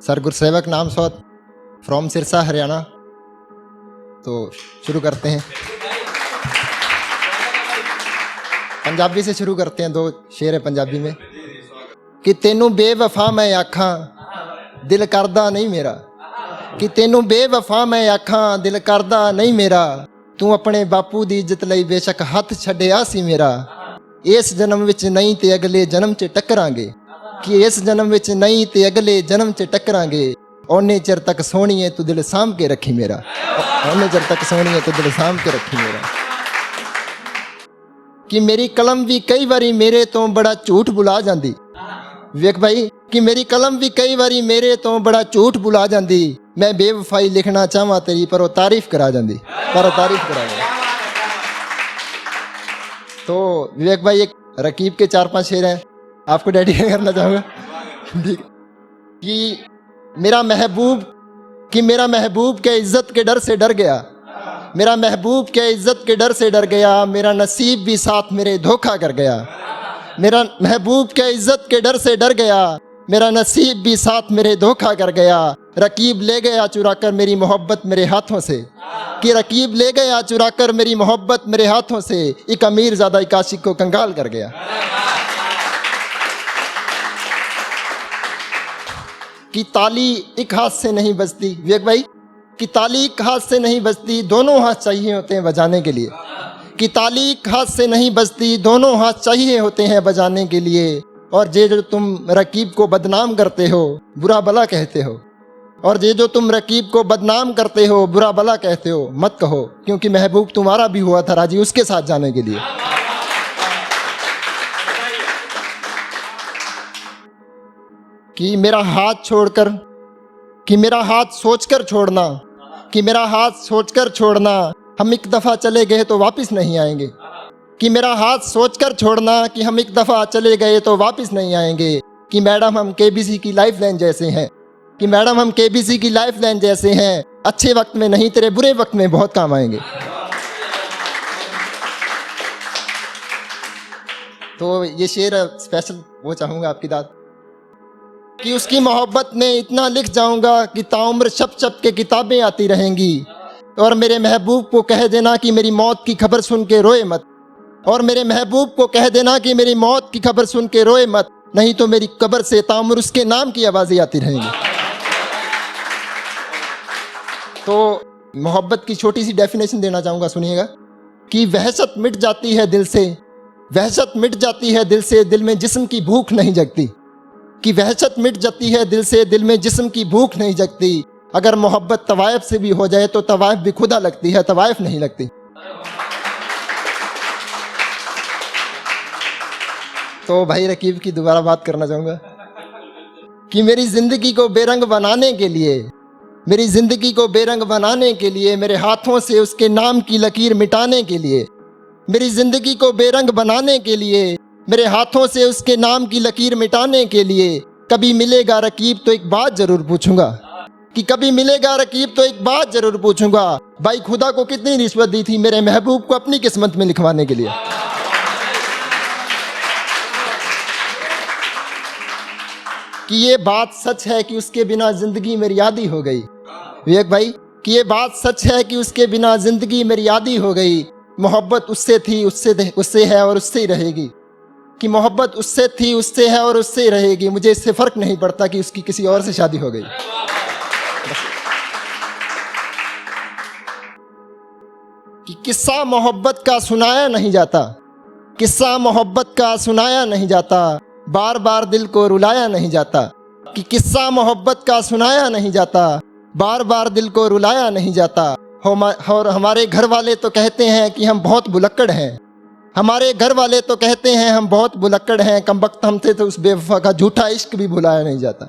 Sir Gursewak नाम सौत from Sirsa Haryana. तो शुरू करते हैं, पंजाबी से शुरू करते हैं। 2 शेर है पंजाबी में कि तेनू बेवफा मैं आखा दिल करदा नहीं मेरा, कि तेनू बेवफा मैं आखा दिल करदा नहीं मेरा, तू अपने बापू दी इज्जत लई बेशक हथ छड्डिया सी मेरा। इस जन्म विच नहीं ते अगले जन्म च टकरांगे, कि इस जन्म विच नहीं ते अगले जन्म च टकरांगे, ओने चिर तक सोहणीए तू दिल साम के रखी मेरा, ओने चिर तक सोहणीए तू दिल साम के रखी मेरा। कि मेरी कलम भी कई बारी मेरे तो बड़ा झूठ बुला जांदी, वेख भाई कि मेरी कलम भी कई बारी मेरे तो बड़ा झूठ बुला जांदी, मैं बेवफाई लिखना चाहवा तेरी पर वो तारीफ करा जांदी, पर वो तारीफ करा जांदी। तो विवेक भाई एक रकीब के 4-5 शेर हैं, आपको डेडिकेट करना चाहूँगा। कि मेरा महबूब के इज्जत के डर से डर गया, मेरा महबूब के इज्जत के डर से डर गया, मेरा नसीब भी साथ मेरे धोखा कर गया। मेरा महबूब के इज्जत के डर से डर गया, मेरा नसीब भी साथ मेरे धोखा कर गया। रकीब ले गया चुरा कर मेरी मोहब्बत मेरे हाथों से, कि रकीब ले गया चुरा कर मेरी मोहब्बत मेरे हाथों से, एक अमीर ज़्यादा एक आशिक को कंगाल कर गया। कि ताली एक हाथ से नहीं बजती, विवेक भाई कि ताली एक हाथ से नहीं बजती, दोनों हाथ चाहिए होते हैं बजाने के लिए। कि ताली एक हाथ से नहीं बजती, दोनों हाथ चाहिए होते हैं बजाने के लिए। और ये जो तुम रकीब को बदनाम करते हो बुरा भला कहते हो, और ये जो तुम रकीब को बदनाम करते हो बुरा भला कहते हो, मत कहो, क्योंकि महबूब तुम्हारा भी हुआ था राजी उसके साथ जाने के लिए। कि मेरा हाथ छोड़कर, कि मेरा हाथ सोचकर छोड़ना, कि मेरा हाथ सोचकर छोड़ना, हम एक दफ़ा चले गए तो वापस नहीं आएंगे। कि मेरा हाथ सोचकर छोड़ना, कि हम एक दफ़ा चले गए तो वापस नहीं आएंगे। कि मैडम हम केबीसी की लाइफ लाइन जैसे हैं, कि मैडम हम केबीसी की लाइफ लाइन जैसे हैं, अच्छे वक्त में नहीं तेरे बुरे वक्त में बहुत काम आएंगे। तो ये शेर स्पेशल वो चाहूँगा आपकी दाद, कि उसकी मोहब्बत में इतना लिख जाऊंगा कि ताउम्र छप छप के किताबें आती रहेंगी। और मेरे महबूब को कह देना कि मेरी मौत की खबर सुन के रोए मत, और मेरे महबूब को कह देना कि मेरी मौत की खबर सुन के रोए मत, नहीं तो मेरी कब्र से ताउम्र उसके नाम की आवाज़ें आती रहेंगी। तो मोहब्बत की छोटी सी डेफिनेशन देना चाहूँगा, सुनिएगा। कि वहशत मिट जाती है दिल से, वहशत मिट जाती है दिल से, दिल में जिस्म की भूख नहीं जगती। कि वहशत मिट जाती है दिल से, दिल में जिस्म की भूख नहीं जगती। अगर मोहब्बत तवायफ से भी हो जाए तो तवायफ भी खुदा लगती है, तवायफ नहीं लगती। तो भाई रकीब की दोबारा बात करना चाहूँगा कि मेरी ज़िंदगी को बेरंग बनाने के लिए, मेरी ज़िंदगी को बेरंग बनाने के लिए, मेरे हाथों से उसके नाम की लकीर मिटाने के लिए, मेरी ज़िंदगी को बेरंग बनाने के लिए, मेरे हाथों से उसके नाम की लकीर मिटाने के लिए, कभी मिलेगा रकीब तो एक बात ज़रूर पूछूंगा, कि कभी मिलेगा रकीब तो एक बात ज़रूर पूछूंगा, भाई खुदा को कितनी रिश्वत दी थी मेरे महबूब को अपनी किस्मत में लिखवाने के लिए। कि ये बात सच है कि उसके बिना ज़िंदगी मेरी आधी हो गई, विवेक भाई कि ये बात सच है कि उसके बिना ज़िंदगी मेरी आधी हो गई। मोहब्बत उससे थी, उससे है और उससे ही रहेगी। कि मोहब्बत उससे थी, उससे है और उससे ही रहेगी, मुझे इससे फ़र्क नहीं पड़ता कि उसकी किसी और से शादी हो गई। कि किस्सा मोहब्बत का सुनाया नहीं जाता, किस्सा मोहब्बत का सुनाया नहीं जाता, बार बार दिल को रुलाया नहीं जाता। कि किस्सा मोहब्बत का सुनाया नहीं जाता, बार बार दिल को रुलाया नहीं जाता। और हमारे घर वाले तो कहते हैं कि हम बहुत भुलक्कड़ हैं, हमारे घर वाले तो कहते हैं हम बहुत भुलक्कड़ हैं, कमबख्त हमसे तो उस बेवफा का झूठा इश्क भी भुलाया नहीं जाता।